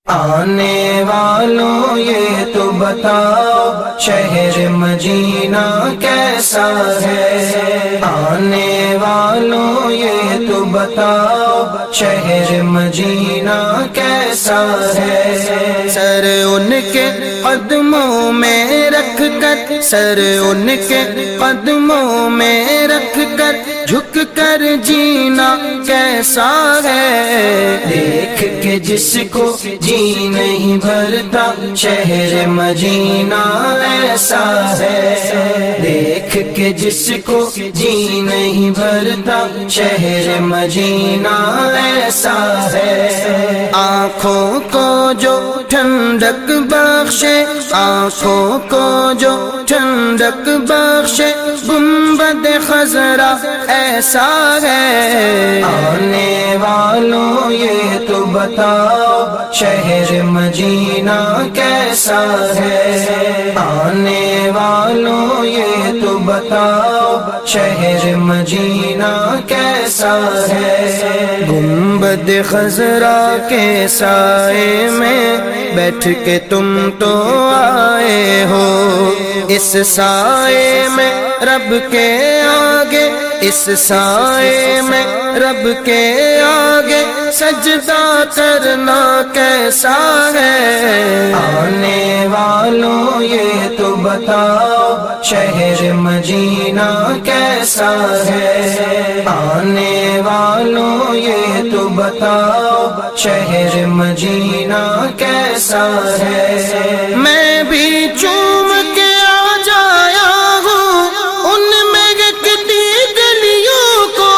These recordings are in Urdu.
آنے والوں یہ تو بتاؤ شہر مدینہ کیسا ہے، آنے والوں یہ تو بتاؤ شہر مدینہ کیسا ہے۔ سر ان کے قدموں میں رکھ کر، سر ان کے قدموں میں رکھ کر جھک کر جینا کیسا ہے، دیکھ کے جس کو جی نہیں بھرتا شہر مدینہ ایسا ہے، دیکھ کے جس کو جی نہیں بھرتا شہر مدینہ ایسا ہے۔ آنکھوں کو جو ٹھنڈک بخشے، آنکھوں کو جو ٹھنڈک بخشے گنبد خضرا ایسا ہے۔ آنے والوں یہ تو بتاؤ شہر مدینہ کیسا ہے، آنے والوں یہ تو بتاؤ شہر مدینہ کیسا ہے۔ گنبد خضرا کے سائے میں بیٹھ کے تم تو آئے ہو، اس سائے میں رب کے آگے، اس سائے میں رب کے آگے سجدہ کرنا کیسا ہے۔ آنے والوں یہ تو بتاؤ شہر مدینہ کیسا ہے، آنے والوں یہ تو بتاؤ شہر مدینہ کیسا ہے۔ میں بھی چوم کے آ جایا ہوں ان میں گھٹتی گلیوں کو،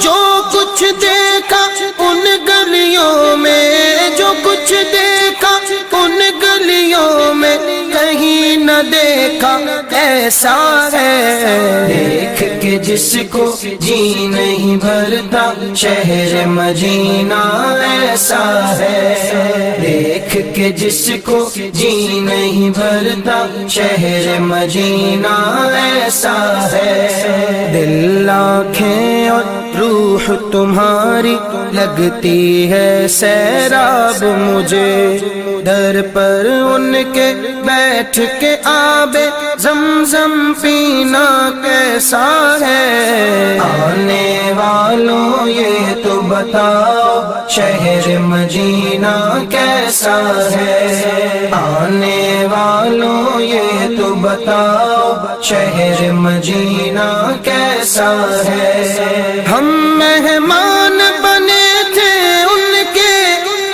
جو کچھ دیکھا ان گلیوں میں، جو کچھ دیکھا ان گلیوں میں کہیں نہ دیکھا ایسا ہے، دیکھ کے جس کو جی نہیں بھرتا شہر مدینہ ایسا ہے، دیکھ کے جس کو جی نہیں بھرتا شہر مدینہ ایسا ہے۔ دل آنکھیں اور روح تمہاری لگتی ہے سیراب مجھے، در پر ان کے بیٹھ کے آب زمزم پینا کیسا ہے۔ آنے والوں یہ تو بتاؤ شہر مدینہ کیسا ہے، آنے والوں یہ تو بتاؤ شہر مدینہ کیسا ہے۔ ہم مہمان بنے تھے ان کے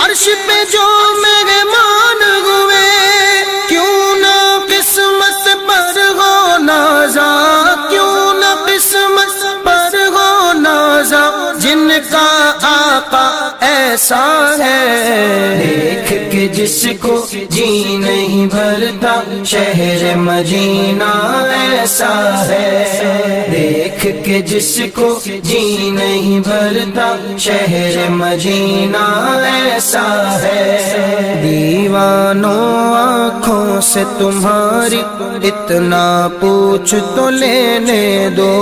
عرش پہ جو مہمان ہوئے، کیوں نہ قسمت پر ہو نازا، کیوں نہ قسمت پر ہو نازا، جن کا آقا ایسا ہے، دیکھ کے جس کو جی نہیں بھرتا شہر مدینہ ایسا ہے، دیکھ کے جس کو جی نہیں بھرتا شہر مدینہ ایسا ہے۔ دیوانوں آنکھوں سے تمہاری اتنا پوچھ تو لینے دو،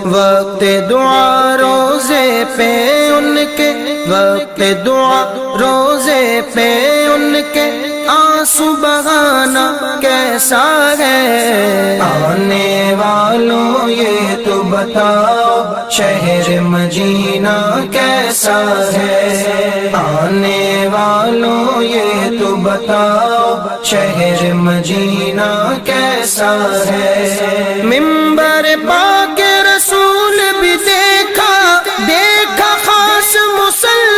وقت دعا روزے پہ ان کے، وقت دعا روزے پہ ان کے آنسو بہانا کیسا ہے۔ آنے والوں یہ تو بتاؤ شہر مدینہ کیسا ہے، آنے والوں یہ تو بتاؤ شہر مدینہ کیسا ہے۔ منبر پاک رسول بھی دیکھا، دیکھا خاص مصلی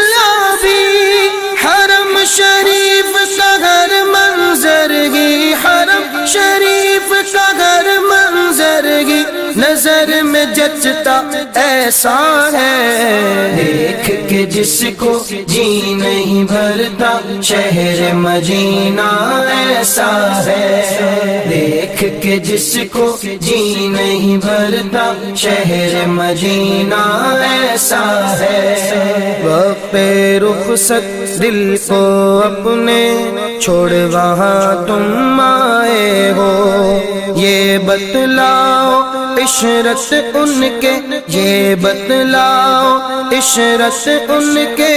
بھی، حرم شریف کا ہر منظر ہی، حرم شریف کا ہر منظر ہی نظر میں جچتا ایسا ہے، دیکھ کے جس کو جی نہیں بھرتا شہر مدینہ ایسا ہے، دیکھ کے جس کو جی نہیں بھرتا شہر مدینہ ایسا ہے۔ وقت رخصت دل کو اپنے چھوڑ وہاں تم آئے ہو، یہ بتلاؤ عشرت ان کے یہ بتلاؤ، عشرت ان کے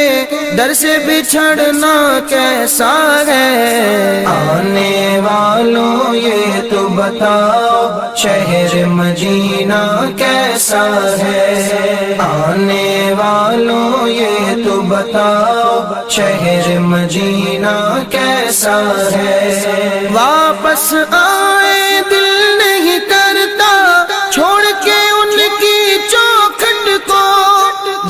در سے بچھڑنا کیسا ہے؟ آنے والوں یہ تو بتاؤ شہر مدینہ کیسا ہے؟ آنے والوں یہ تو بتاؤ شہر مدینہ کیسا ہے؟ واپس آئے دل نہیں کرتا چھوڑ کے ان کی چوکھٹ کو،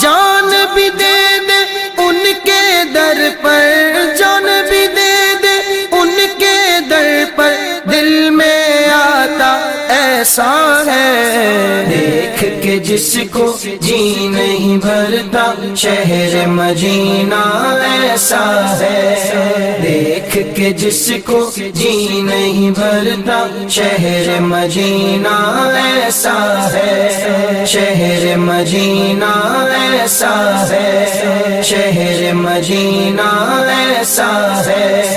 جان بھی دے دے ان کے در پر، جان بھی دے دے ان کے در پر، دل میں آتا ایسا ہے دیکھ کے جس کو جی نہیں بھرتا، شہر مدینہ ایسا ہے دیکھ کے جس کو جی نہیں بھرتا، شہر مدینہ ایسا ہے، شہر مدینہ ایسا ہے، شہر مدینہ ایسا ہے۔